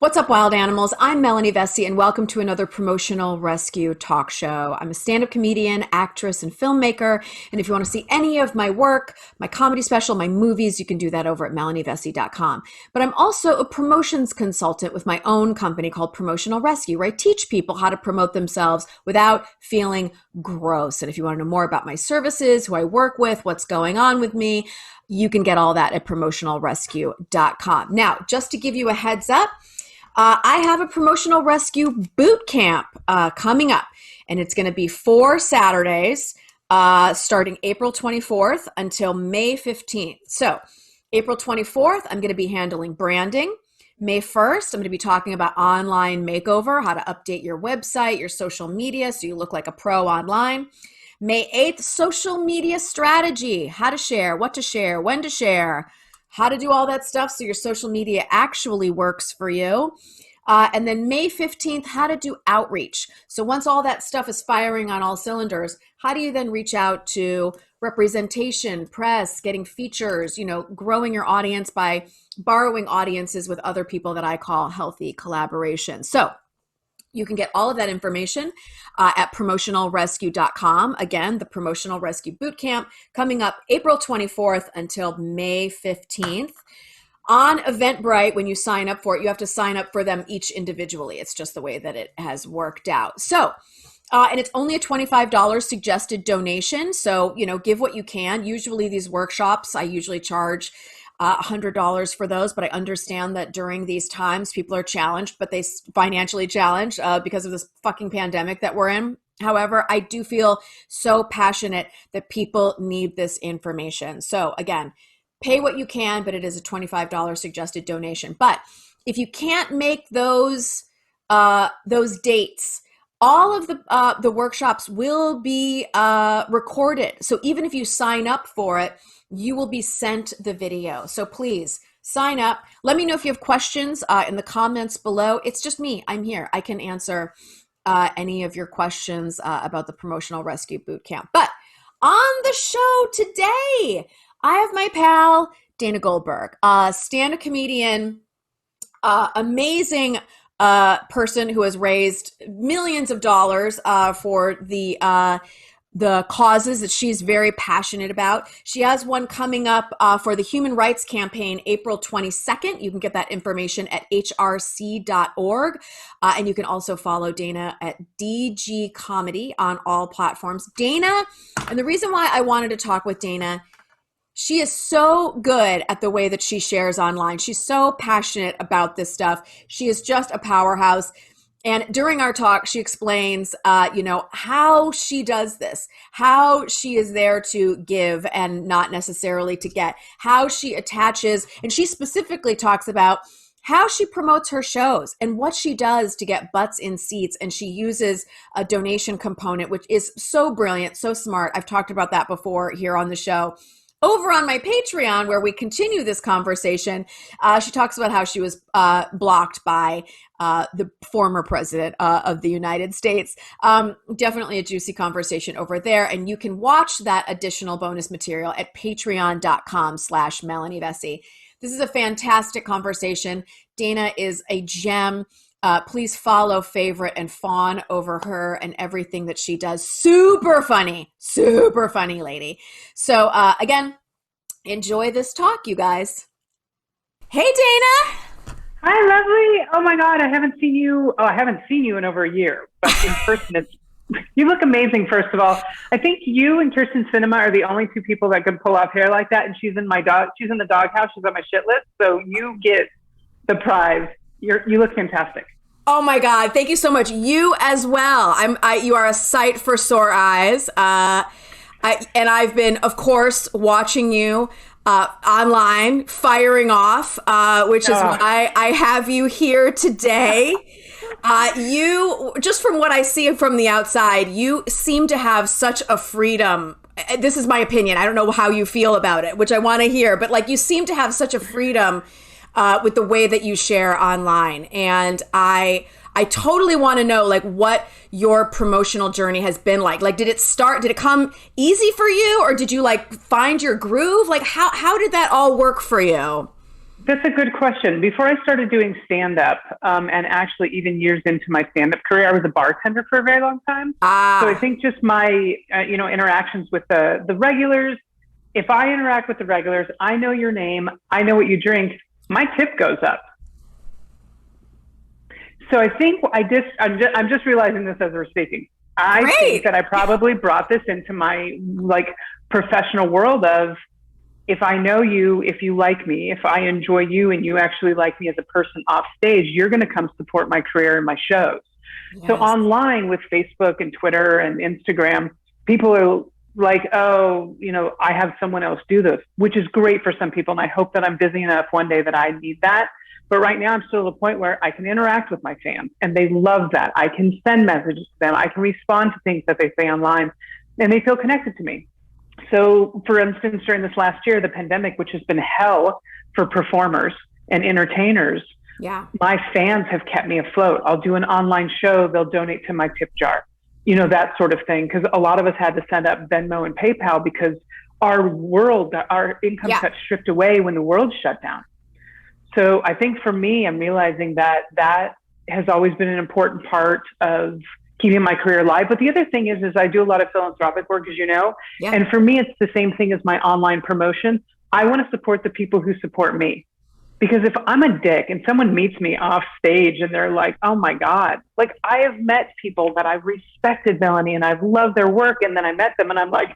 What's up, wild animals? I'm Melanie Vesey, and welcome to another Promotional Rescue talk show. I'm a stand-up comedian, actress, and filmmaker. And if you want to see any of my work, my comedy special, my movies, you can do that over at melanievesey.com. But I'm also a promotions consultant with my own company called Promotional Rescue, where I teach people how to promote themselves without feeling gross. And if you want to know more about my services, who I work with, what's going on with me, you can get all that at promotionalrescue.com. Now, just to give you a heads up, I have a Promotional Rescue boot camp coming up, and it's going to be 4 Saturdays starting April 24th until May 15th. So April 24th, I'm going to be handling branding. May 1st, I'm going to be talking about online makeover, how to update your website, your social media so you look like a pro online. May 8th, social media strategy, how to share, what to share, when to share, how to do all that stuff so your social media actually works for you. And then May 15th, how to do outreach. So once all that stuff is firing on all cylinders, how do you then reach out to representation, press, getting features, growing your audience by borrowing audiences with other people that I call healthy collaboration. So you can get all of that information at promotionalrescue.com. Again, the Promotional Rescue Bootcamp coming up April 24th until May 15th. On Eventbrite, when you sign up for it, you have to sign up for them each individually. It's just the way that it has worked out. So, and it's only a $25 suggested donation. So, give what you can. Usually these workshops, I usually charge $100 for those, but I understand that during these times, people are challenged, but they financially challenged because of this fucking pandemic that we're in. However, I do feel so passionate that people need this information. So again, pay what you can, but it is a $25 suggested donation. But if you can't make those dates, all of the workshops will be recorded. So even if you sign up for it, you will be sent the video. So please sign up. Let me know if you have questions in the comments below. It's just me. I'm here. I can answer any of your questions about the Promotional Rescue Bootcamp. But on the show today, I have my pal, Dana Goldberg, stand-up comedian, amazing person who has raised millions of dollars for the causes that she's very passionate about. She has one coming up for the Human Rights Campaign, April 22nd. You can get that information at hrc.org. And you can also follow Dana at DG Comedy on all platforms. Dana, and the reason why I wanted to talk with Dana, she is so good at the way that she shares online. She's so passionate about this stuff. She is just a powerhouse. And during our talk, she explains, how she does this, how she is there to give and not necessarily to get, how she attaches, and she specifically talks about how she promotes her shows and what she does to get butts in seats. And she uses a donation component, which is so brilliant, so smart. I've talked about that before here on the show. Over on my Patreon, where we continue this conversation, she talks about how she was blocked by the former president of the United States. Definitely a juicy conversation over there. And you can watch that additional bonus material at patreon.com/Melanie Vesey. This is a fantastic conversation. Dana is a gem. Please follow, favorite, and fawn over her and everything that she does. Super funny lady. So again, enjoy this talk, you guys. Hey, Dana. Hi, lovely. Oh my God, I haven't seen you. Oh, I haven't seen you in over a year, but in person, you look amazing. First of all, I think you and Kirsten Cinema are the only two people that can pull off hair like that. And she's in the doghouse. She's on my shit list. So you get the prize. You look fantastic. Oh my God. Thank you so much. You as well. You are a sight for sore eyes. And I've been, of course, watching you online, firing off, which is why I have you here today. You, just from what I see from the outside, you seem to have such a freedom. This is my opinion. I don't know how you feel about it, which I want to hear, but you seem to have such a freedom with the way that you share online. And I totally want to know what your promotional journey has been like. Did it come easy for you, or did you find your groove? How did that all work for you? That's a good question. Before I started doing stand-up, and actually even years into my stand-up career, I was a bartender for a very long time. So I Ah, think just my, interactions with the regulars, if I interact with the regulars, I know your name, I know what you drink, my tip goes up. So I think I'm just realizing this as we're speaking. I think great. that I probably brought this into my professional world of, if I know you, if you like me, if I enjoy you and you actually like me as a person off stage, you're going to come support my career and my shows. So Yes. online with Facebook and Twitter and Instagram, people are like, oh, I have someone else do this, which is great for some people. And I hope that I'm busy enough one day that I need that. But right now I'm still at a point where I can interact with my fans and they love that. I can send messages to them. I can respond to things that they say online and they feel connected to me. So, for instance, during this last year, the pandemic, which has been hell for performers and entertainers, Yeah. my fans have kept me afloat. I'll do an online show. They'll donate to my tip jar, that sort of thing. Because a lot of us had to send up Venmo and PayPal because our income Yeah. got stripped away when the world shut down. So I think for me, I'm realizing that has always been an important part of keeping my career alive. But the other thing is I do a lot of philanthropic work, as you know. Yeah. And for me, it's the same thing as my online promotion. I want to support the people who support me. Because if I'm a dick and someone meets me off stage and they're like, oh my God, like I have met people that I've respected, Melanie, and I've loved their work. And then I met them and I'm like,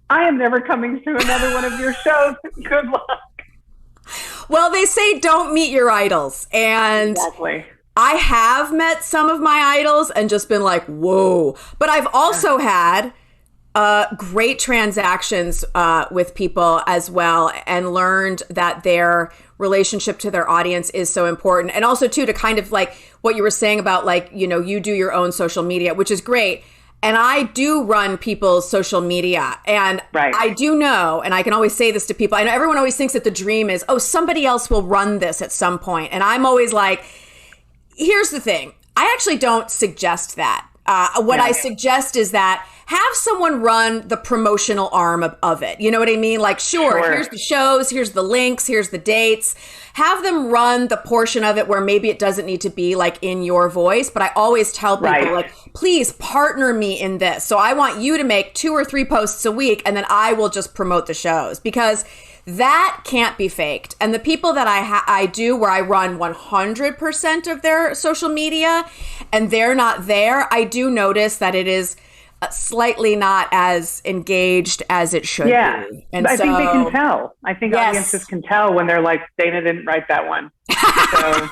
I am never coming to another one of your shows. Good luck. Well, they say don't meet your idols. And Exactly. I have met some of my idols and just been like, whoa. But I've also had great transactions with people as well and learned that their relationship to their audience is so important. And also, too, to kind of like what you were saying about like, you do your own social media, which is great. And I do run people's social media. And Right. I do know, and I can always say this to people, I know everyone always thinks that the dream is, oh, somebody else will run this at some point. And I'm always like, here's the thing. I actually don't suggest that. What I suggest is that have someone run the promotional arm of it. You know what I mean? Like, sure, here's the shows, here's the links, here's the dates. Have them run the portion of it where maybe it doesn't need to be like in your voice. But I always tell people like, please partner me in this. So I want you to make 2 or 3 posts a week and then I will just promote the shows because that can't be faked. And the people that I do where I run 100% of their social media and they're not there, I do notice that it is slightly not as engaged as it should be. And I think they can tell. I think audiences can tell when they're like, Dana didn't write that one. So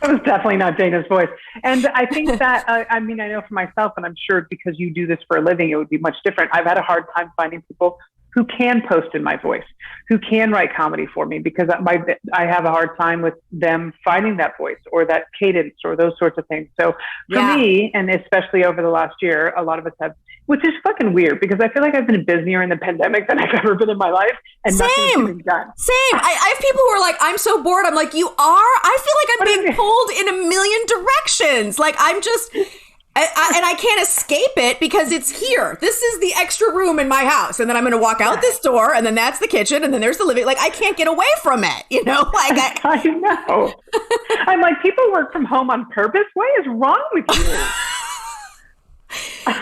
it was definitely not Dana's voice. And I think that, I know for myself, and I'm sure because you do this for a living, it would be much different. I've had a hard time finding people who can post in my voice, who can write comedy for me, because I have a hard time with them finding that voice or that cadence or those sorts of things. So for me, and especially over the last year, a lot of us have, which is fucking weird because I feel like I've been busier in the pandemic than I've ever been in my life. And nothing's getting done. Same. I have people who are like, I'm so bored. I'm like, you are? I feel like I'm being pulled in a million directions. Like I'm just... and I can't escape it because it's here. This is the extra room in my house. And then I'm going to walk out this door and then that's the kitchen and then there's the living. Like I can't get away from it, Like I know. I'm like, people work from home on purpose. What is wrong with you?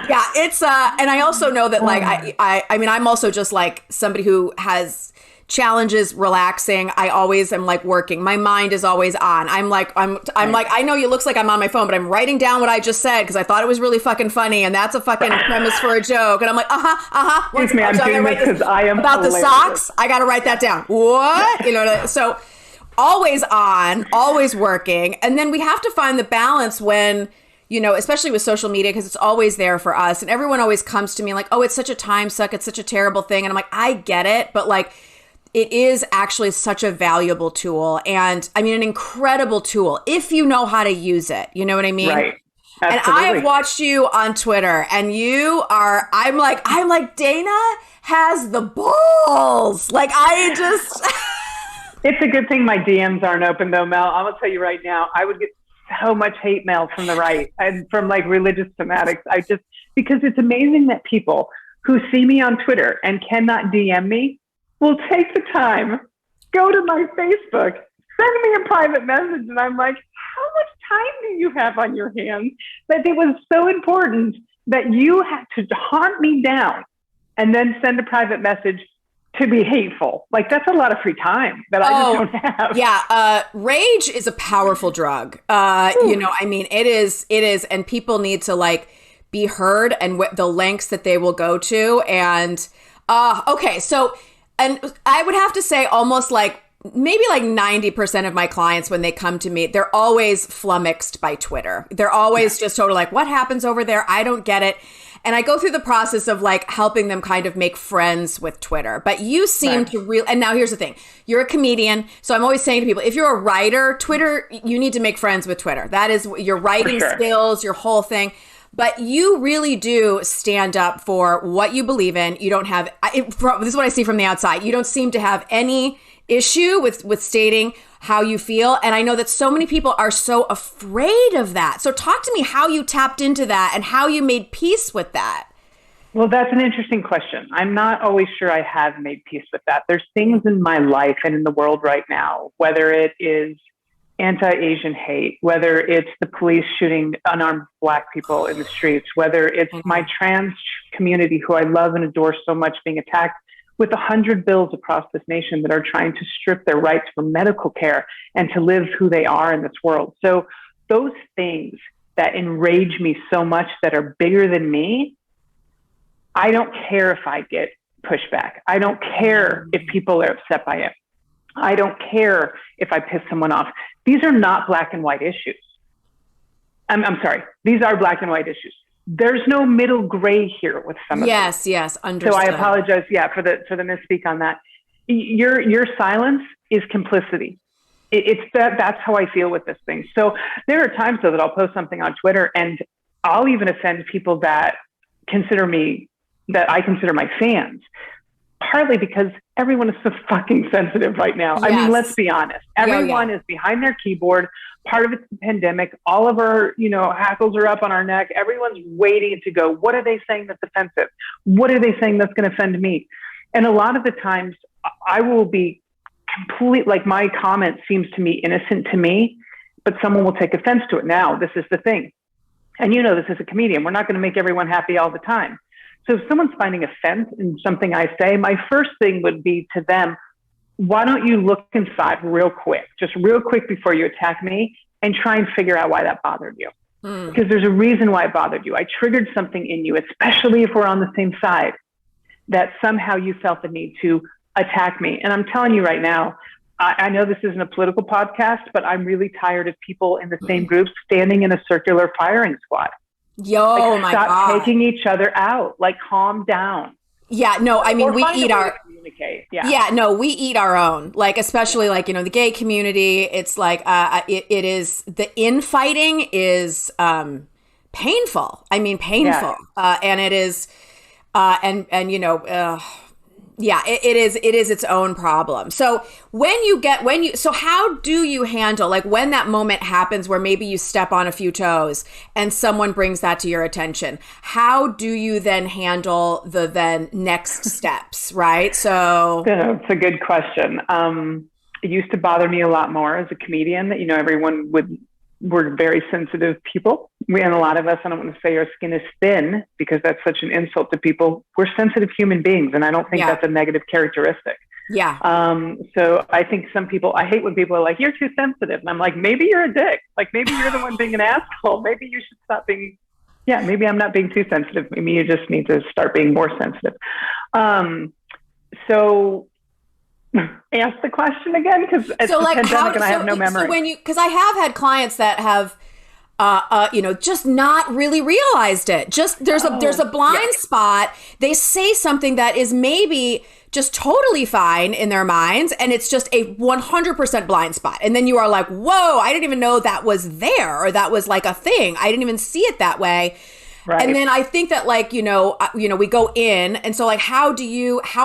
Yeah, it's and I also know that like I mean I'm also just like somebody who has challenges relaxing. I always am like working. My mind is always on. I'm like, I know it looks like I'm on my phone, but I'm writing down what I just said because I thought it was really fucking funny and that's a fucking premise for a joke. And I'm like, Excuse me, I'm doing this because I am about hilarious. The socks. I got to write that down. What? So always on, always working. And then we have to find the balance when, especially with social media, because it's always there for us. And everyone always comes to me like, oh, it's such a time suck. It's such a terrible thing. And I'm like, I get it. But like, it is actually such a valuable tool and an incredible tool if you know how to use it. You know what I mean? Right. Absolutely. And I have watched you on Twitter and I'm like, Dana has the balls. Like I just. It's a good thing my DMs aren't open though, Mel. I'm going to tell you right now, I would get so much hate mail from the right and from like religious fanatics. Because it's amazing that people who see me on Twitter and cannot DM me will take the time go to my Facebook, send me a private message. And I'm like, how much time do you have on your hands that it was so important that you had to hunt me down and then send a private message to be hateful? Like, that's a lot of free time that I just don't have. Yeah. Rage is a powerful drug. I mean, it is, and people need to like be heard and the lengths that they will go to. And, okay. So, and I would have to say almost like maybe like 90% of my clients, when they come to me, they're always flummoxed by Twitter. They're always just totally like, what happens over there? I don't get it. And I go through the process of like helping them kind of make friends with Twitter. But you seem to really, and now here's the thing. You're a comedian. So I'm always saying to people, if you're a writer, Twitter, you need to make friends with Twitter. That is your writing skills, your whole thing. But you really do stand up for what you believe in. You don't have, this is what I see from the outside. You don't seem to have any issue with stating how you feel. And I know that so many people are so afraid of that. So talk to me how you tapped into that and how you made peace with that. Well, that's an interesting question. I'm not always sure I have made peace with that. There's things in my life and in the world right now, whether it is anti-Asian hate, whether it's the police shooting unarmed Black people in the streets, whether it's my trans community who I love and adore so much being attacked with 100 bills across this nation that are trying to strip their rights for medical care and to live who they are in this world. So those things that enrage me so much that are bigger than me, I don't care if I get pushback. I don't care if people are upset by it. I don't care if I piss someone off. These are not black and white issues. I'm sorry. These are black and white issues. There's no middle gray here with some of them. Yes, understood. So I apologize, for the misspeak on that. Your silence is complicity. It's that's how I feel with this thing. So there are times though that I'll post something on Twitter and I'll even offend people that I consider my fans. Partly because everyone is so fucking sensitive right now. Yes. I mean, let's be honest. Everyone is behind their keyboard. Part of it's the pandemic. All of our, hackles are up on our neck. Everyone's waiting to go, what are they saying that's offensive? What are they saying that's going to offend me? And a lot of the times I will be like my comment seems to me innocent to me, but someone will take offense to it. Now, this is the thing. And this is a comedian. We're not going to make everyone happy all the time. So if someone's finding offense in something I say, my first thing would be to them, why don't you look inside real quick before you attack me and try and figure out why that bothered you. Because there's a reason why it bothered you. I triggered something in you, especially if we're on the same side, that somehow you felt the need to attack me. And I'm telling you right now, I know this isn't a political podcast, but I'm really tired of people in the same group standing in a circular firing squad. My God. Stop taking each other out. Like, calm down. Yeah, no, I mean, we eat our... we eat our own. Like, especially like, the gay community, it's like, it is, the infighting is painful. I mean, painful. Yeah. And it is, it is its own problem. So so how do you handle, like when that moment happens where maybe you step on a few toes and someone brings that to your attention, how do you then handle the then next steps, right? So it's a good question. It used to bother me a lot more as a comedian that, everyone we're very sensitive people. And a lot of us, I don't want to say our skin is thin because that's such an insult to people. We're sensitive human beings. And I don't think that's a negative characteristic. Yeah. So I think I hate when people are like, you're too sensitive. And I'm like, maybe you're a dick. Like, maybe you're the one being an asshole. Maybe you should stop being, maybe I'm not being too sensitive. Maybe you just need to start being more sensitive. So ask the question again, because it's the pandemic and I have no memory. So because I have had clients that have, just not really realized it. Just there's a blind spot. They say something that is maybe just totally fine in their minds, and it's just a 100% blind spot. And then you are like, whoa, I didn't even know that was there, or that was like a thing. I didn't even see it that way. Right. And then I think that we go in. And so like, how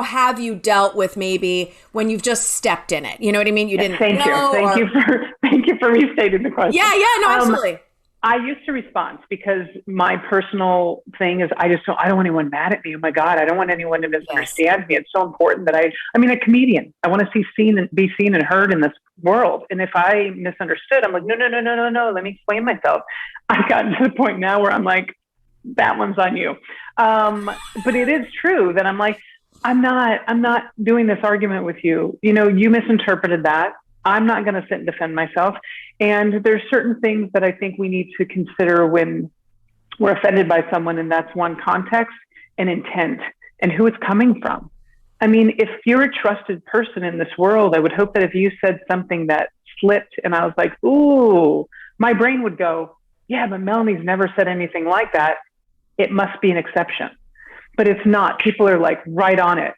have you dealt with maybe when you've just stepped in it? You know what I mean? You didn't Thank you for restating the question. Yeah, no, absolutely. I used to respond because my personal thing is I don't want anyone mad at me. Oh my God, I don't want anyone to misunderstand me. It's so important that a comedian. I want to be seen and heard in this world. And if I misunderstood, I'm like, no. Let me explain myself. I've gotten to the point now where I'm like, that one's on you. But it is true that I'm like, I'm not doing this argument with you. You misinterpreted that. I'm not going to sit and defend myself. And there's certain things that I think we need to consider when we're offended by someone, and that's one, context and intent and who it's coming from. I mean, if you're a trusted person in this world, I would hope that if you said something that slipped and I was like, ooh, my brain would go, yeah, but Melanie's never said anything like that. It must be an exception. But it's not. People are like right on it.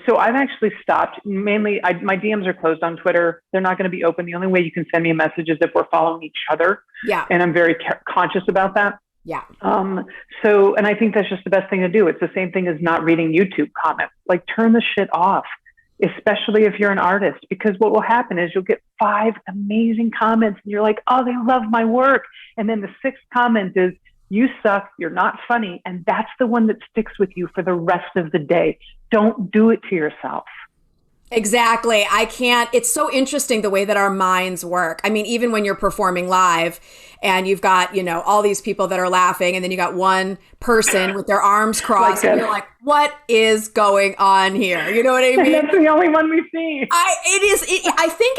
So I've actually stopped. Mainly, my DMs are closed on Twitter. They're not going to be open. The only way you can send me a message is if we're following each other. Yeah. And I'm very conscious about that. Yeah. And I think that's just the best thing to do. It's the same thing as not reading YouTube comments. Like, turn the shit off, especially if you're an artist, because what will happen is you'll get 5 amazing comments and you're like, oh, they love my work. And then the 6th comment is, you suck, you're not funny. And that's the one that sticks with you for the rest of the day. Don't do it to yourself. Exactly. It's so interesting the way that our minds work. I mean, even when you're performing live and you've got, all these people that are laughing, and then you got one person with their arms crossed, and you're like, what is going on here? You know what I mean? And that's the only one we see. I think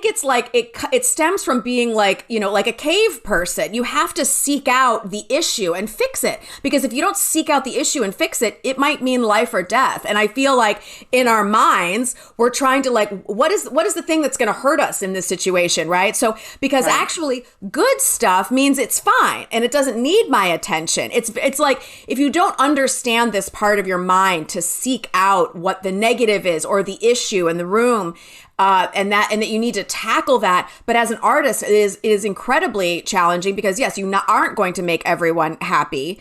it's like it stems from being like, like a cave person. You have to seek out the issue and fix it, because if you don't seek out the issue and fix it, it might mean life or death. And I feel like in our minds, we're trying to like, what is the thing that's going to hurt us in this situation, right? So, because actually good stuff means it's fine and it doesn't need my attention. It's like, if you don't understand this part of your mind to seek out what the negative is or the issue in the room, and that you need to tackle that. But as an artist, it is incredibly challenging, because yes, you aren't going to make everyone happy.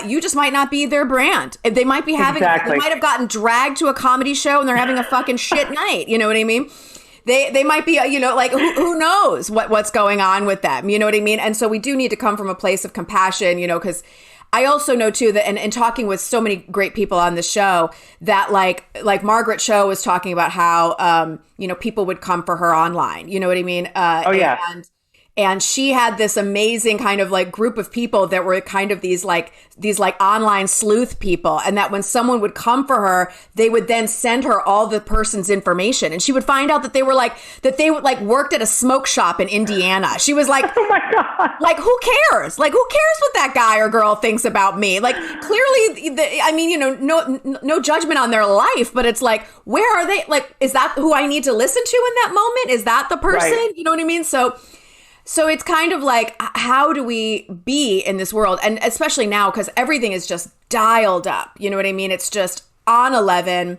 You just might not be their brand. They might be they might have gotten dragged to a comedy show and they're having a fucking shit night. You know what I mean? They might be, like, who knows what's going on with them? You know what I mean? And so we do need to come from a place of compassion, because I also know too that, and talking with so many great people on the show, that like Margaret Cho was talking about how, people would come for her online. You know what I mean? And she had this amazing kind of like group of people that were kind of these online sleuth people. And that when someone would come for her, they would then send her all the person's information. And she would find out that they worked at a smoke shop in Indiana. She was like, oh my God, like, who cares? Like, who cares what that guy or girl thinks about me? Like, clearly, no judgment on their life, but it's like, where are they? Like, is that who I need to listen to in that moment? Is that the person? Right. You know what I mean? So it's kind of like, how do we be in this world? And especially now, because everything is just dialed up. You know what I mean? It's just on 11.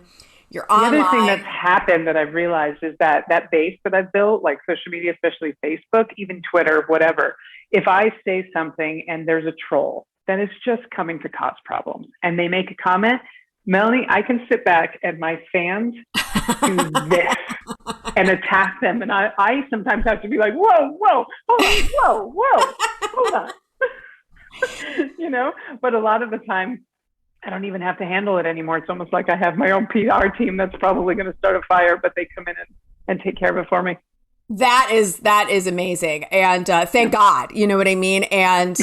You're online. The other thing that's happened that I've realized is that base that I've built, like social media, especially Facebook, even Twitter, whatever. If I say something and there's a troll, then it's just coming to cause problems. And they make a comment, Melanie, I can sit back and my fans do this and attack them. And I sometimes have to be like, whoa, hold on. But a lot of the time, I don't even have to handle it anymore. It's almost like I have my own PR team that's probably going to start a fire, but they come in and take care of it for me. That is amazing. And thank God, you know what I mean? And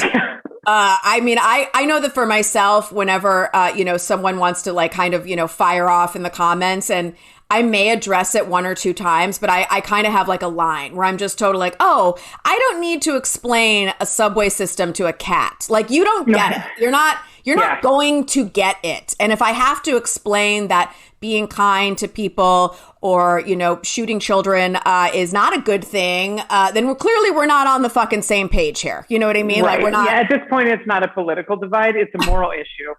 I know that for myself, whenever, someone wants to like kind of, fire off in the comments, and I may address it 1 or 2 times, but I kind of have like a line where I'm just totally like, oh, I don't need to explain a subway system to a cat. Like, you don't get it. You're not going to get it. And if I have to explain that being kind to people or, shooting children is not a good thing, then we're not on the fucking same page here. You know what I mean? Right. Like, we're not. Yeah, at this point, it's not a political divide. It's a moral issue.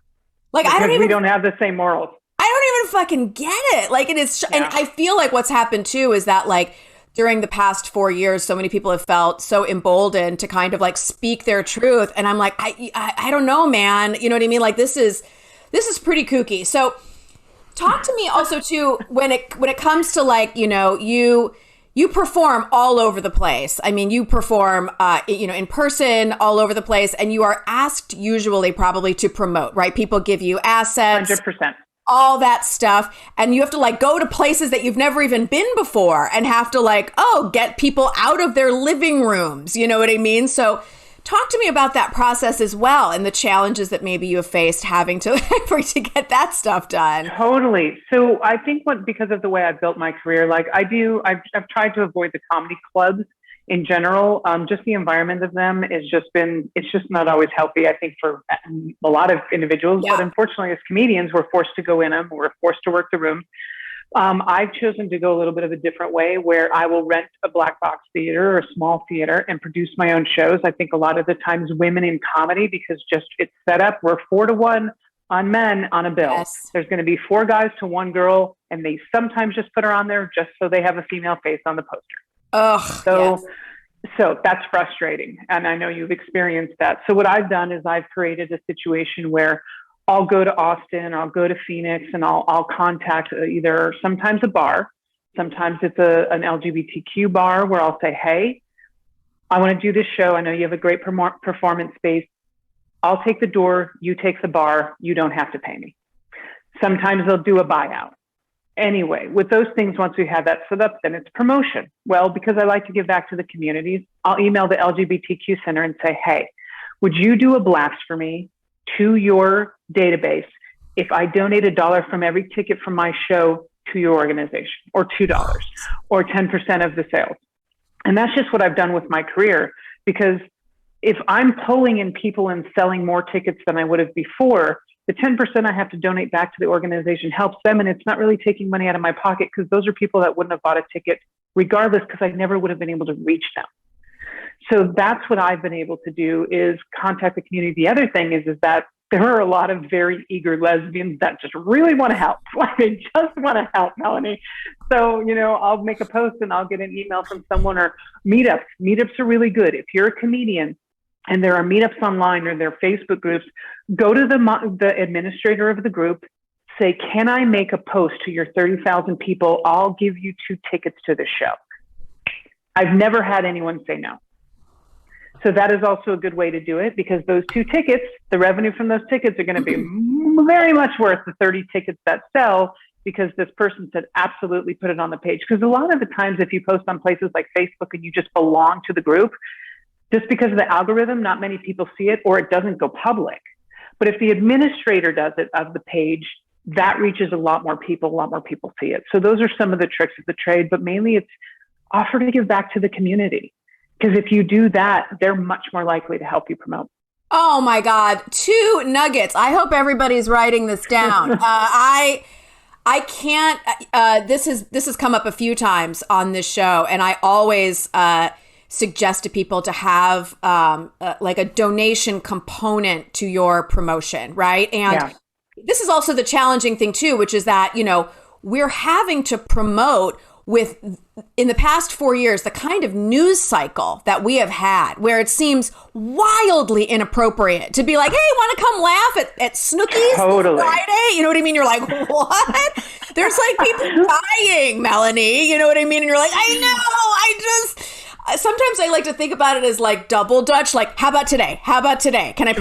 Like, we don't have the same morals. I don't even fucking get it. Like, it is. And I feel like what's happened too is that, like, during the past 4 years, so many people have felt so emboldened to kind of like speak their truth. And I'm like, I don't know, man. You know what I mean? Like, this is pretty kooky. So talk to me also too, when it comes to like, you you perform all over the place. I mean, you perform, in person all over the place, and you are asked usually probably to promote, right? People give you assets, 100%. all that stuff, and you have to like go to places that you've never even been before and have to like, get people out of their living rooms. You know what I mean? So talk to me about that process as well and the challenges that maybe you have faced having to to get that stuff done. Totally. So I think because of the way I built my career, like I've tried to avoid the comedy clubs in general. Just the environment of them it's just not always healthy, I think, for a lot of individuals. Yeah. But unfortunately, as comedians, we're forced to go in them. We're forced to work the room. I've chosen to go a little bit of a different way where I will rent a black box theater or a small theater and produce my own shows. I think a lot of the times women in comedy, because just it's set up, we're 4-to-1 on men on a bill. Yes. There's going to be 4 guys to 1 girl, and they sometimes just put her on there just so they have a female face on the poster. Ugh. So, yes. so that's frustrating. And I know you've experienced that. So what I've done is I've created a situation where I'll go to Austin, or I'll go to Phoenix, and I'll contact either sometimes a bar, sometimes it's an LGBTQ bar where I'll say, hey, I want to do this show. I know you have a great performance space. I'll take the door, you take the bar, you don't have to pay me. Sometimes they'll do a buyout. Anyway, with those things, once we have that set up, then it's promotion. Well, because I like to give back to the communities, I'll email the LGBTQ Center and say, hey, would you do a blast for me to your database if I donate $1 from every ticket from my show to your organization, or $2, or 10% of the sales? And that's just what I've done with my career, because if I'm pulling in people and selling more tickets than I would have before, the 10% I have to donate back to the organization helps them. And it's not really taking money out of my pocket, because those are people that wouldn't have bought a ticket regardless, because I never would have been able to reach them. So that's what I've been able to do, is contact the community. The other thing is that there are a lot of very eager lesbians that just really want to help. Like, they just want to help, Melanie. So, I'll make a post and I'll get an email from someone, or meetups. Meetups are really good. If you're a comedian and there are meetups online or there are Facebook groups, go to the administrator of the group, say, can I make a post to your 30,000 people? I'll give you 2 tickets to the show. I've never had anyone say no. So that is also a good way to do it, because those 2 tickets, the revenue from those tickets are going to be very much worth the 30 tickets that sell, because this person said, absolutely, put it on the page. Because a lot of the times, if you post on places like Facebook and you just belong to the group, just because of the algorithm, not many people see it, or it doesn't go public. But if the administrator does it of the page, that reaches a lot more people see it. So those are some of the tricks of the trade, but mainly it's offer to give back to the community. Because if you do that, they're much more likely to help you promote. Oh my God, 2 nuggets. I hope everybody's writing this down. I can't. This has come up a few times on this show, and I always suggest to people to have like a donation component to your promotion, right? And this is also the challenging thing too, which is that we're having to promote with, in the past 4 years, the kind of news cycle that we have had, where it seems wildly inappropriate to be like, hey, want to come laugh at Snooki's Friday? You know what I mean? You're like, what? There's like people dying, Melanie. You know what I mean? And you're like, I know, sometimes I like to think about it as like double Dutch, like, how about today? How about today? Can I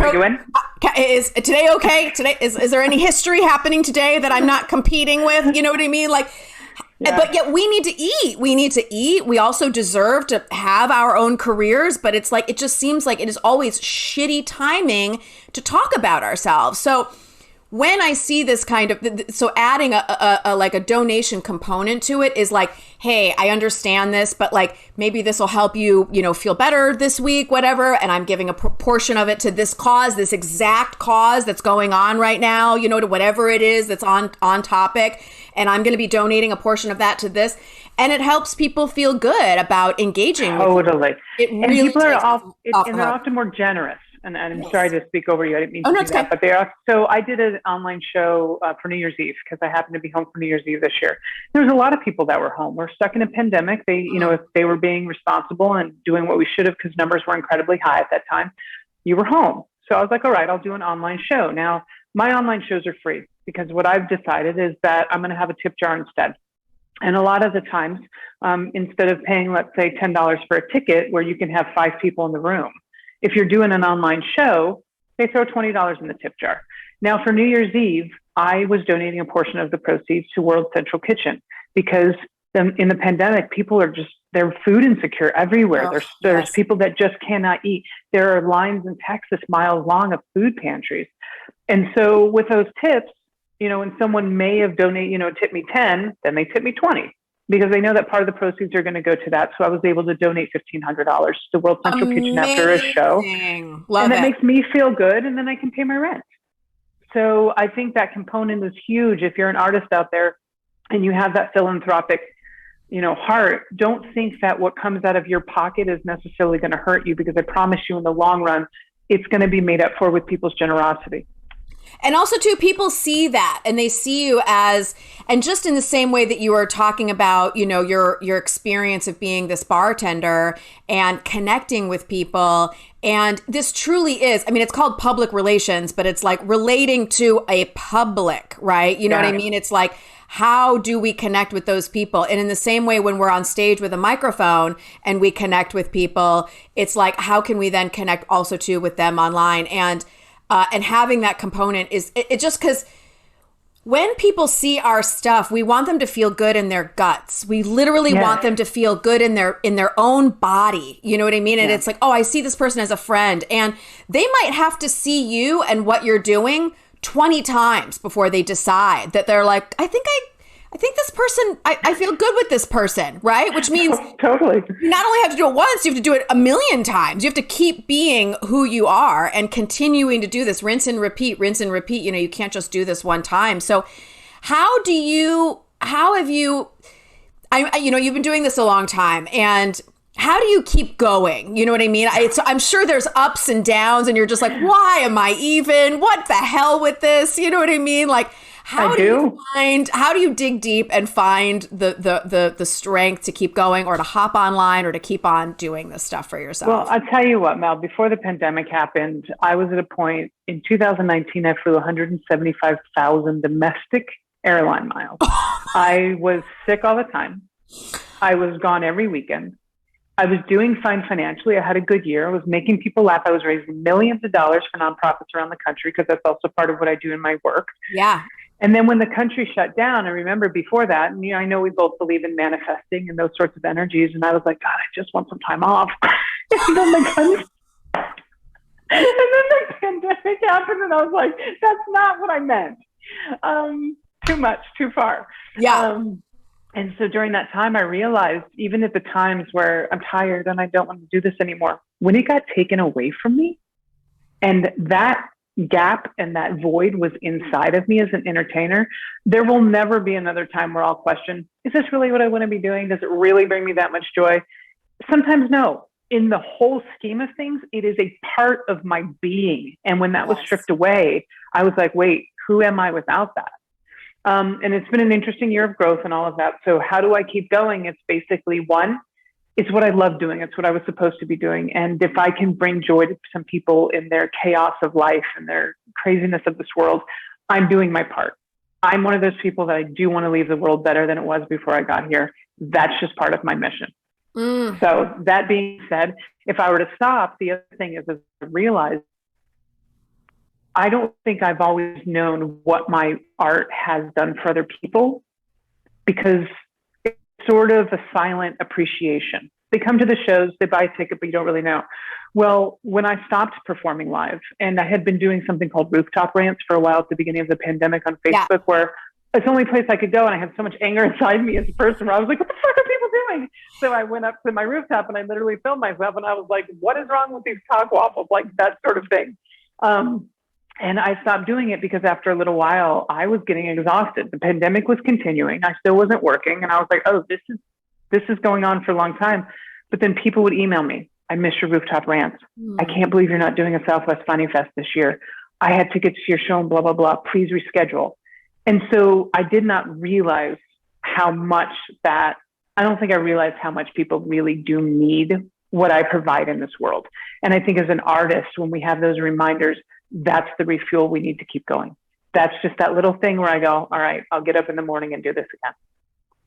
is today okay? Today, is there any history happening today that I'm not competing with? You know what I mean? Like, yeah. But yet we need to eat. We need to eat. We also deserve to have our own careers. But it's like, it just seems like it is always shitty timing to talk about ourselves. So when I see this kind of, so adding a like a donation component to it is like, hey, I understand this, but like maybe this will help you, feel better this week, whatever. And I'm giving a proportion of it to this cause, this exact cause that's going on right now, to whatever it is that's on topic. And I'm going to be donating a portion of that to this. And it helps people feel good about engaging. Totally. It really, and people are they're often more generous. And I'm sorry to speak over you. I didn't mean to do that. But they are. So I did an online show for New Year's Eve, because I happened to be home for New Year's Eve this year. There was a lot of people that were home. We're stuck in a pandemic. They, if they were being responsible and doing what we should have, because numbers were incredibly high at that time, you were home. So I was like, all right, I'll do an online show. Now, my online shows are free, because what I've decided is that I'm going to have a tip jar instead. And a lot of the times instead of paying, let's say, $10 for a ticket where you can have 5 people in the room. If you're doing an online show, they throw $20 in the tip jar. Now, for New Year's Eve, I was donating a portion of the proceeds to World Central Kitchen because in the pandemic, people are they're food insecure everywhere. There's people that just cannot eat. There are lines in Texas miles long of food pantries. And so with those tips, when someone may have donated, tip me 10, then they tip me 20 because they know that part of the proceeds are going to go to that. So I was able to donate $1,500 to World Central Kitchen after a show. Love and it makes me feel good, and then I can pay my rent. So I think that component is huge. If you're an artist out there and you have that philanthropic, heart, don't think that what comes out of your pocket is necessarily going to hurt you, because I promise you in the long run, it's going to be made up for with people's generosity. And also, too, people see that and they see you as, and just in the same way that you were talking about, your experience of being this bartender and connecting with people. And this truly is, it's called public relations, but it's like relating to a public, right? You know what I mean? It's like, how do we connect with those people? And in the same way, when we're on stage with a microphone and we connect with people, it's like, how can we then connect also too with them online? And having that component is it just because when people see our stuff, we want them to feel good in their guts. We literally want them to feel good in their own body. You know what I mean? And it's like, oh, I see this person as a friend, and they might have to see you and what you're doing 20 times before they decide that they're like, I think this person, I feel good with this person, right? Which means totally. You not only have to do it once, you have to do it a million times. You have to keep being who you are and continuing to do this, rinse and repeat. You can't just do this one time. So how have you, you've been doing this a long time, and how do you keep going? You know what I mean? I'm sure there's ups and downs, and you're just like, why am I even? What the hell with this? You know what I mean? Like, how do you dig deep and find the strength to keep going, or to hop online, or to keep on doing this stuff for yourself? Well, I'll tell you what, Mel, before the pandemic happened, I was at a point in 2019, I flew 175,000 domestic airline miles. I was sick all the time. I was gone every weekend. I was doing fine financially. I had a good year. I was making people laugh. I was raising millions of dollars for nonprofits around the country, because that's also part of what I do in my work. Yeah. And then when the country shut down, I remember before that, and I know we both believe in manifesting and those sorts of energies. And I was like, God, I just want some time off. and then the pandemic happened, and I was like, that's not what I meant. Too much, too far. Yeah. And so during that time, I realized, even at the times where I'm tired and I don't want to do this anymore, when it got taken away from me, and that gap and that void was inside of me as an entertainer, there will never be another time where I'll question, is this really what I want to be doing? Does it really bring me that much joy? Sometimes no. In the whole scheme of things, it is a part of my being. And when that was stripped away, I was like, wait, who am I without that? And it's been an interesting year of growth and all of that. So how do I keep going? It's basically, one, it's what I love doing. It's what I was supposed to be doing. And if I can bring joy to some people in their chaos of life and their craziness of this world, I'm doing my part. I'm one of those people that I do want to leave the world better than it was before I got here. That's just part of my mission. So that being said, if I were to stop, the other thing is I realized I don't think I've always known what my art has done for other people, because it's sort of a silent appreciation. They come to the shows, they buy a ticket, but you don't really know. Well, when I stopped performing live, and I had been doing something called rooftop rants for a while at the beginning of the pandemic on Facebook, where it's the only place I could go, and I had so much anger inside me as a person where I was like, what the fuck are people doing? So I went up to my rooftop and I literally filmed myself, and I was like, what is wrong with these cock waffles? Like that sort of thing. And I stopped doing it because after a little while, I was getting exhausted. The pandemic was continuing. I still wasn't working. And I was like, oh, this is going on for a long time. But then people would email me, I miss your rooftop rants. I can't believe you're not doing a Southwest Funny Fest this year. I had tickets to your show and blah, blah, blah. Please reschedule. And so I did not realize how much I don't think I realized how much people really do need what I provide in this world. And I think as an artist, when we have those reminders, that's the refuel we need to keep going. That's just that little thing where I go, all right, I'll get up in the morning and do this again.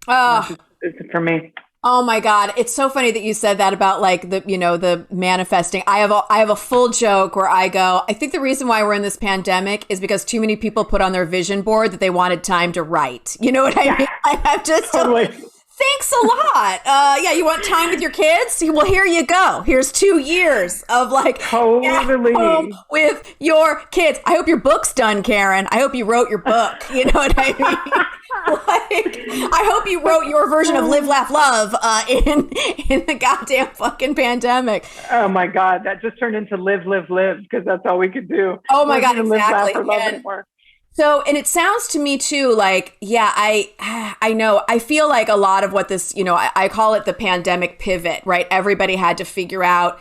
Oh, this is for me. Oh my God. It's so funny that you said that about like the manifesting. I have a full joke where I go, I think the reason why we're in this pandemic is because too many people put on their vision board that they wanted time to write. You know what I Yeah, mean? I have just totally. thanks a lot. Yeah, you want time with your kids? Well, here you go. Here's 2 years of like at home Totally. with your kids. I hope your book's done, Karen. I hope you wrote your book. You know what I mean? Like, I hope you wrote your version of Live, Laugh, Love in the goddamn fucking pandemic. Oh my God, that just turned into live, live, live because that's all we could do. Oh It my wasn't God, even live, laugh, exactly. or love And anymore. so, and it sounds to me too, like, yeah, I know, I feel like a lot of what this, I call it the pandemic pivot, right? Everybody had to figure out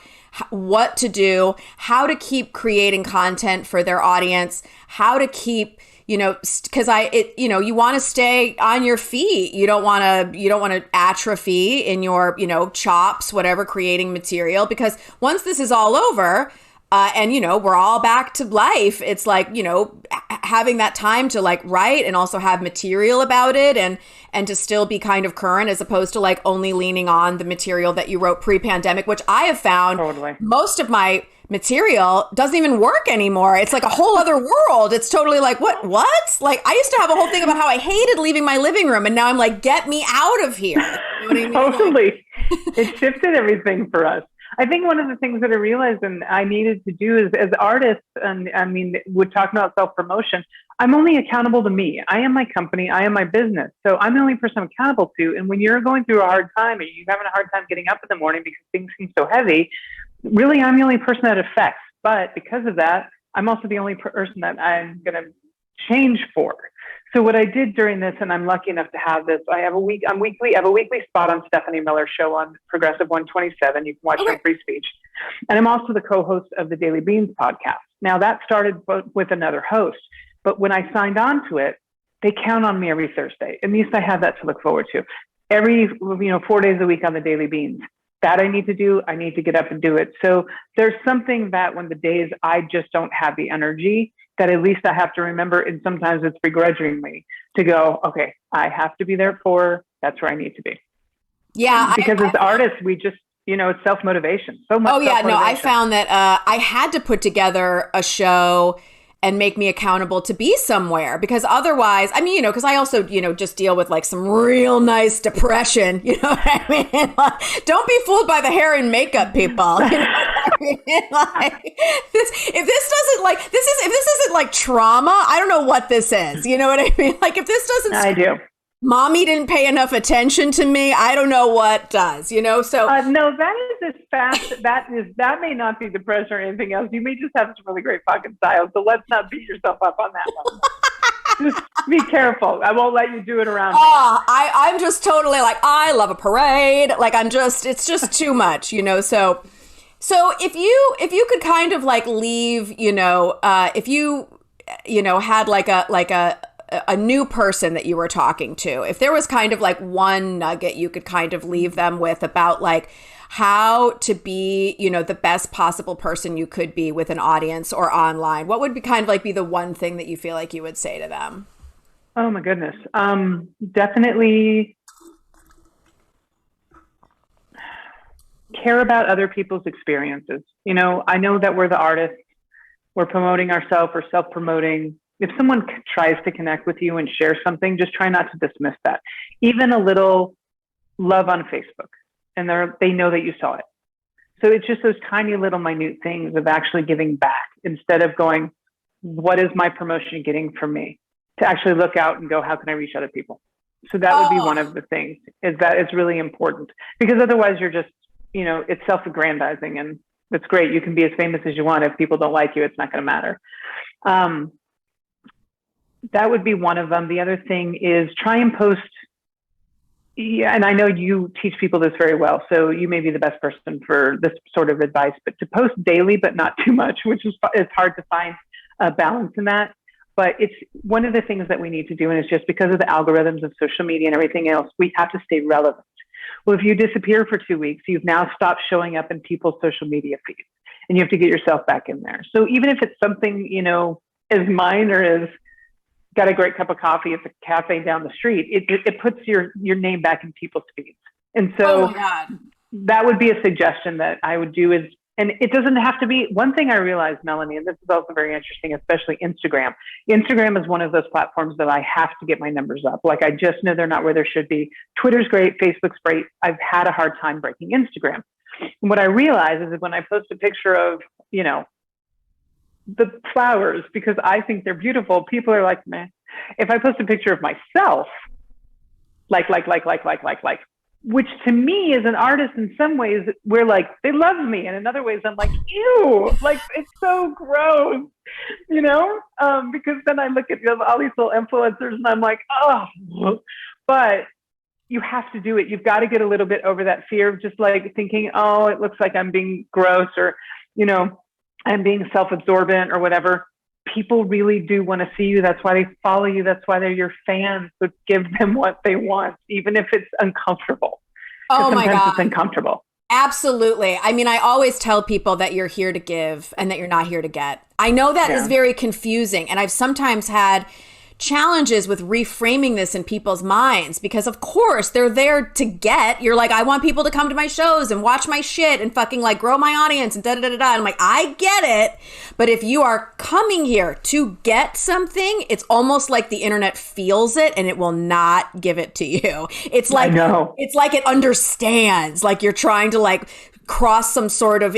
what to do, how to keep creating content for their audience, how to keep, because you want to stay on your feet. You don't want to atrophy in your, chops, whatever, creating material, because once this is all over, and we're all back to life. It's like having that time to like write and also have material about it, and to still be kind of current, as opposed to like only leaning on the material that you wrote pre-pandemic, which I have found Totally. most of my material doesn't even work anymore. It's like a whole other world. It's totally like what? Like I used to have a whole thing about how I hated leaving my living room, and now I'm like, get me out of here. You know what I mean? Totally. It shifted everything for us. I think one of the things that I realized and I needed to do is as artists, and I mean, we're talking about self-promotion, I'm only accountable to me. I am my company. I am my business. So I'm the only person I'm accountable to. And when you're going through a hard time and you're having a hard time getting up in the morning because things seem so heavy, really, I'm the only person that affects. But because of that, I'm also the only person that I'm going to change for. So what I did during this, and I'm lucky enough to have this, I have a weekly spot on Stephanie Miller's show on Progressive 127. You can watch it on Free Speech. And I'm also the co-host of the Daily Beans podcast. Now that started with another host, but when I signed on to it, they count on me every Thursday. At least I have that to look forward to. Every 4 days a week on the Daily Beans. That I need to do, I need to get up and do it. So there's something that when the days I just don't have the energy, that at least I have to remember, and sometimes it's begrudgingly, to go, okay, I have to be there for, that's where I need to be. Yeah. Because as artists, we just, it's self-motivation. So much. Oh yeah, no, I found that I had to put together a show and make me accountable to be somewhere, because otherwise, I mean, because I also, just deal with like some real nice depression, you know what I mean? Like, don't be fooled by the hair and makeup, people. You know what I mean? Like, if this isn't like trauma, I don't know what this is. You know what I mean? Like if this doesn't, I do. Mommy didn't pay enough attention to me, I don't know what does, So no, that is as fast. That may not be depression or anything else. You may just have some really great fucking style. So let's not beat yourself up on that one. Just be careful. I won't let you do it around me. I'm just totally like, I love a parade. Like it's just too much, So if you could kind of like leave, if you had like a new person that you were talking to, if there was kind of like one nugget you could kind of leave them with about like how to be, the best possible person you could be with an audience or online, what would be kind of like be the one thing that you feel like you would say to them? Oh my goodness. Definitely care about other people's experiences. I know that we're the artists, we're promoting ourselves, we're self-promoting. If someone tries to connect with you and share something, just try not to dismiss that. Even a little love on Facebook, and they know that you saw it. So it's just those tiny little minute things of actually giving back instead of going, what is my promotion getting from me? To actually look out and go, how can I reach other people? So that would be one of the things, is that it's really important, because otherwise you're just, it's self-aggrandizing, and it's great. You can be as famous as you want. If people don't like you, it's not going to matter. That would be one of them. The other thing is try and post. Yeah, and I know you teach people this very well, so you may be the best person for this sort of advice, but to post daily, but not too much, which is it's hard to find a balance in that. But it's one of the things that we need to do, and it's just because of the algorithms of social media and everything else, we have to stay relevant. Well, if you disappear for 2 weeks, you've now stopped showing up in people's social media feeds, and you have to get yourself back in there. So even if it's something, as minor as got a great cup of coffee at the cafe down the street, it puts your name back in people's feeds. And Oh so my God. that would be a suggestion that I would do is, and it doesn't have to be, one thing I realized, Melanie, and this is also very interesting, especially Instagram. Instagram is one of those platforms that I have to get my numbers up. Like, I just know they're not where they should be. Twitter's great. Facebook's great. I've had a hard time breaking Instagram. And what I realize is that when I post a picture of, the flowers, because I think they're beautiful, people are like, meh. If I post a picture of myself, like, which to me as an artist, in some ways, we're like, they love me. And in other ways, I'm like, ew, like, it's so gross, because then I look at all these little influencers and I'm like, oh, but you have to do it. You've got to get a little bit over that fear of just like thinking, oh, it looks like I'm being gross, or, I'm being self-absorbent or whatever. People really do want to see you. That's why they follow you. That's why they're your fans. So give them what they want, even if it's uncomfortable. Oh my sometimes God. it's uncomfortable. Absolutely. I mean, I always tell people that you're here to give and that you're not here to get. I know that is very confusing. And I've sometimes had challenges with reframing this in people's minds, because of course they're there to get. You're like, I want people to come to my shows and watch my shit and fucking like grow my audience and da da da da. I'm like, I get it. But if you are coming here to get something, it's almost like the internet feels it and it will not give it to you. It's like, it's like it understands, like you're trying to like cross some sort of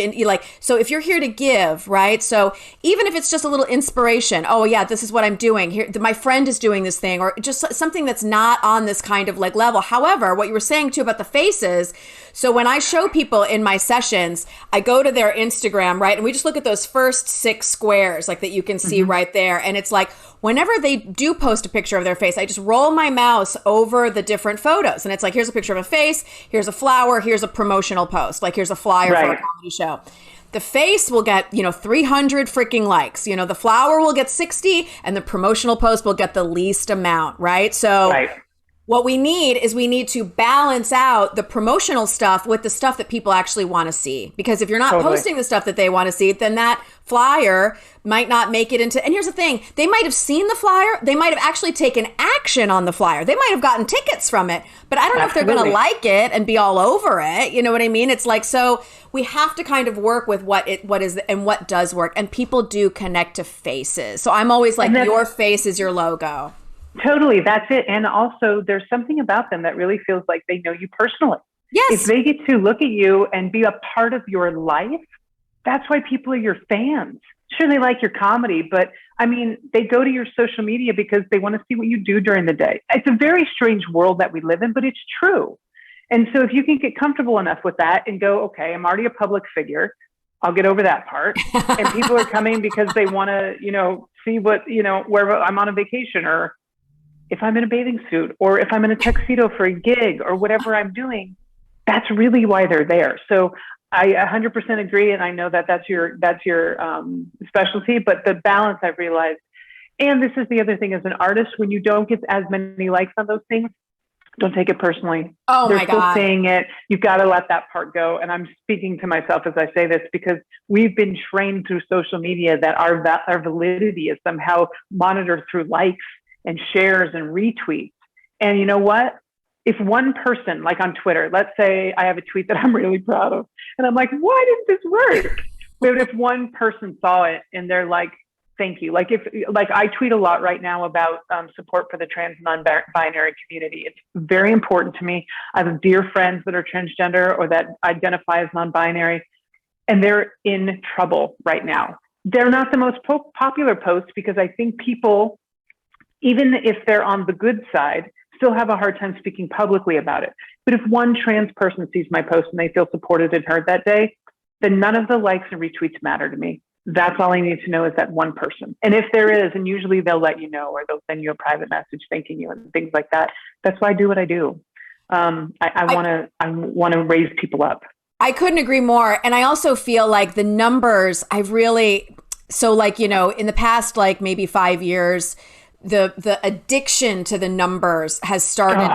so if you're here to give, right? So even if it's just a little inspiration, oh yeah, this is what I'm doing here, my friend is doing this thing, or just something that's not on this kind of like level. However, what you were saying too about the faces, so when I show people in my sessions, I go to their Instagram, right, and we just look at those first 6 squares like that you can see right there, and it's like whenever they do post a picture of their face, I just roll my mouse over the different photos. And it's like, here's a picture of a face, here's a flower, here's a promotional post, like here's a flyer for a comedy show. The face will get, 300 freaking likes. The flower will get 60 and the promotional post will get the least amount, right? So what we need to balance out the promotional stuff with the stuff that people actually want to see. Because if you're not posting the stuff that they want to see, then that flyer might not make it into, and here's the thing, they might have seen the flyer, they might have actually taken action on the flyer, they might have gotten tickets from it, but I don't know if they're going to like it and be all over it. You know what I mean? It's like, so we have to kind of work with what is and what does work, and people do connect to faces. So I'm always like, your face is your logo. Totally, that's it. And also there's something about them that really feels like they know you personally. Yes. If they get to look at you and be a part of your life, that's why people are your fans. Sure, they like your comedy, but I mean, they go to your social media because they want to see what you do during the day. It's a very strange world that we live in, but it's true. And so if you can get comfortable enough with that and go, okay, I'm already a public figure, I'll get over that part. And people are coming because they want to, see what, where I'm on a vacation, or if I'm in a bathing suit, or if I'm in a tuxedo for a gig, or whatever I'm doing, that's really why they're there. So I 100% agree. And I know that that's your specialty, but the balance I've realized, and this is the other thing as an artist, when you don't get as many likes on those things, don't take it personally. Oh They're my still God. saying it. You've got to let that part go. And I'm speaking to myself as I say this, because we've been trained through social media that our validity is somehow monitored through likes and shares and retweets. And you know what? If one person, like on Twitter, let's say I have a tweet that I'm really proud of, and I'm like, why didn't this work? But if one person saw it and they're like, thank you. Like I tweet a lot right now about support for the trans non-binary community. It's very important to me. I have dear friends that are transgender or that identify as non-binary, and they're in trouble right now. They're not the most popular posts, because I think people, even if they're on the good side, still have a hard time speaking publicly about it. But if one trans person sees my post and they feel supported and heard that day, then none of the likes and retweets matter to me. That's all I need to know, is that one person. And if there is, and usually they'll let you know, or they'll send you a private message thanking you and things like that. That's why I do what I do. I want to raise people up. I couldn't agree more. And I also feel like the numbers, in the past, like maybe 5 years, the addiction to the numbers has started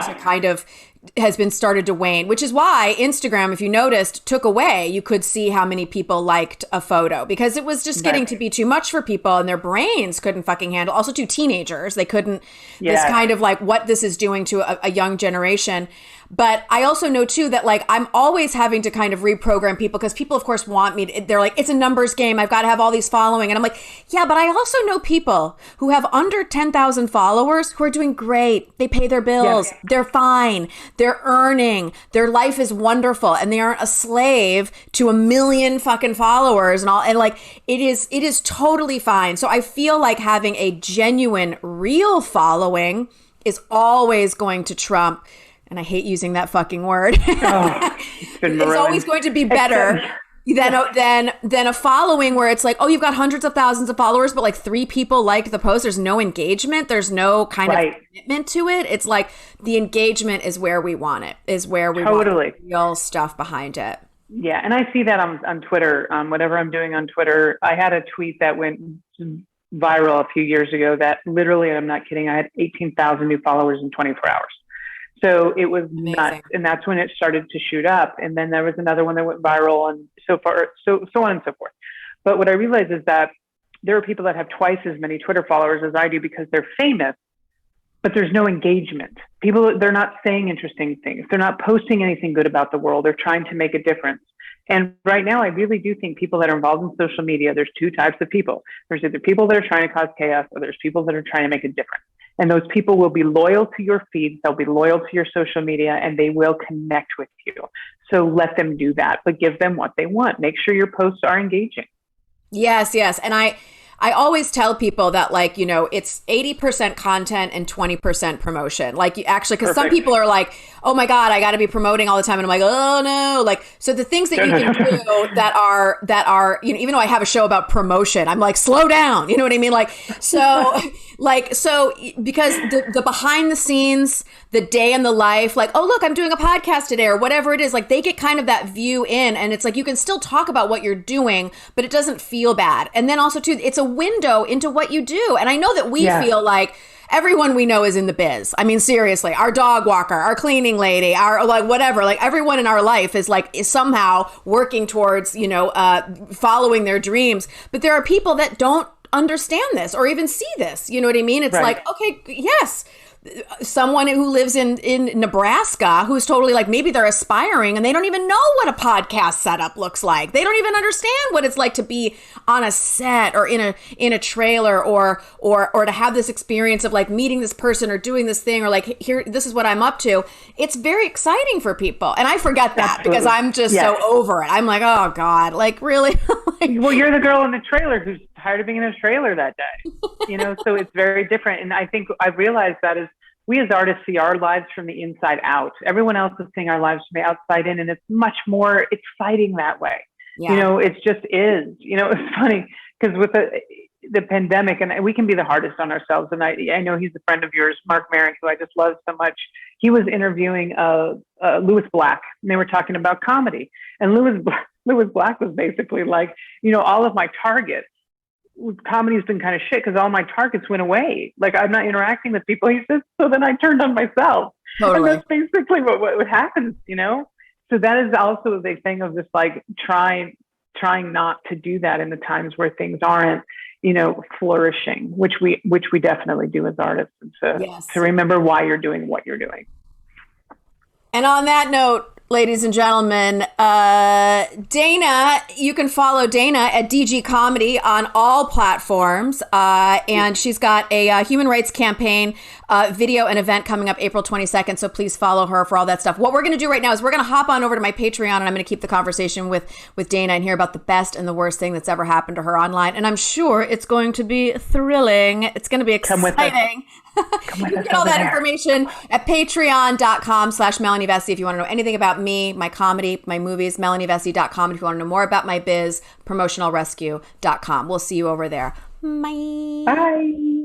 to wane, which is why Instagram, if you noticed, took away, you could see how many people liked a photo, because it was just getting to be too much for people, and their brains couldn't fucking handle. Also to teenagers, they couldn't, this kind of like what this is doing to a young generation. But I also know too that like I'm always having to kind of reprogram people because people of course want me to, they're like, it's a numbers game. I've got to have all these following. And I'm like, yeah, but I also know people who have under 10,000 followers who are doing great. They pay their bills. Yes. They're fine. They're earning. Their life is wonderful. And they aren't a slave to a million fucking followers and all. And like, it is totally fine. So I feel like having a genuine, real following is always going to trump, and I hate using that fucking word. It's always going to be better than a following where it's like, oh, you've got hundreds of thousands of followers, but like 3 people liked the post. There's no engagement. There's no kind of commitment to it. It's like the engagement is where we want it, is where we want the real stuff behind it. Yeah, and I see that on Twitter, whatever I'm doing on Twitter. I had a tweet that went viral a few years ago that literally, I'm not kidding, I had 18,000 new followers in 24 hours. So it was nuts. And that's when it started to shoot up. And then there was another one that went viral and so on and so forth. But what I realized is that there are people that have twice as many Twitter followers as I do because they're famous, but there's no engagement. People, they're not saying interesting things. They're not posting anything good about the world. They're trying to make a difference. And right now, I really do think people that are involved in social media, there's 2 types of people. There's either people that are trying to cause chaos or there's people that are trying to make a difference. And those people will be loyal to your feeds. They'll be loyal to your social media and they will connect with you. So let them do that, but give them what they want. Make sure your posts are engaging. Yes, yes. And I always tell people that, like, you know, it's 80% content and 20% promotion. Like, you actually, because some people are like, oh my God, I got to be promoting all the time. And I'm like, oh no. Like, so the things that you can do that are, you know, even though I have a show about promotion, I'm like, slow down. You know what I mean? Like, so, because the behind the scenes, the day in the life, like, oh, look, I'm doing a podcast today or whatever it is, like they get kind of that view in, and it's like, you can still talk about what you're doing, but it doesn't feel bad. And then also too, it's a window into what you do. And I know that we feel like everyone we know is in the biz. I mean, seriously, our dog walker, our cleaning lady, our like whatever, like everyone in our life is somehow working towards, you know, following their dreams. But there are people that don't understand this or even see this. You know what I mean? It's like, okay, yes. Someone who lives in Nebraska who's totally like, maybe they're aspiring and they don't even know what a podcast setup looks like. They don't even understand what it's like to be on a set or in a trailer or to have this experience of like meeting this person or doing this thing or like, here, this is what I'm up to. It's very exciting for people. And I forget that because I'm just so over it. I'm like, oh God, like really? Well, you're the girl in the trailer who's tired of being in a trailer that day, you know, so it's very different. And I think I realized that is we as artists see our lives from the inside out. Everyone else is seeing our lives from the outside in, and it's much more exciting that way. Yeah. You know, it just is, you know, it's funny because with the pandemic, and we can be the hardest on ourselves. And I know he's a friend of yours, Mark Maron, who I just love so much. He was interviewing Louis Black, and they were talking about comedy. And Louis Black was basically like, you know, all of my targets, comedy's been kind of shit because all my targets went away. Like, I'm not interacting with people. He says, so then I turned on myself. Totally. And that's basically what happens, you know? So that is also a big thing of just like trying not to do that in the times where things aren't, you know, flourishing, which we definitely do as artists, and to remember why you're doing what you're doing. And on that note, ladies and gentlemen, Dana, you can follow Dana at DG Comedy on all platforms. And she's got a human rights campaign video and event coming up April 22nd. So please follow her for all that stuff. What we're going to do right now is we're going to hop on over to my Patreon, and I'm going to keep the conversation with Dana and hear about the best and the worst thing that's ever happened to her online. And I'm sure it's going to be thrilling. It's going to be exciting. You can get all that information at patreon.com/Melanie Vesey if you want to know anything about me, my comedy, my movies, melanievesey.com. If you want to know more about my biz, promotionalrescue.com. We'll see you over there. Bye. Bye.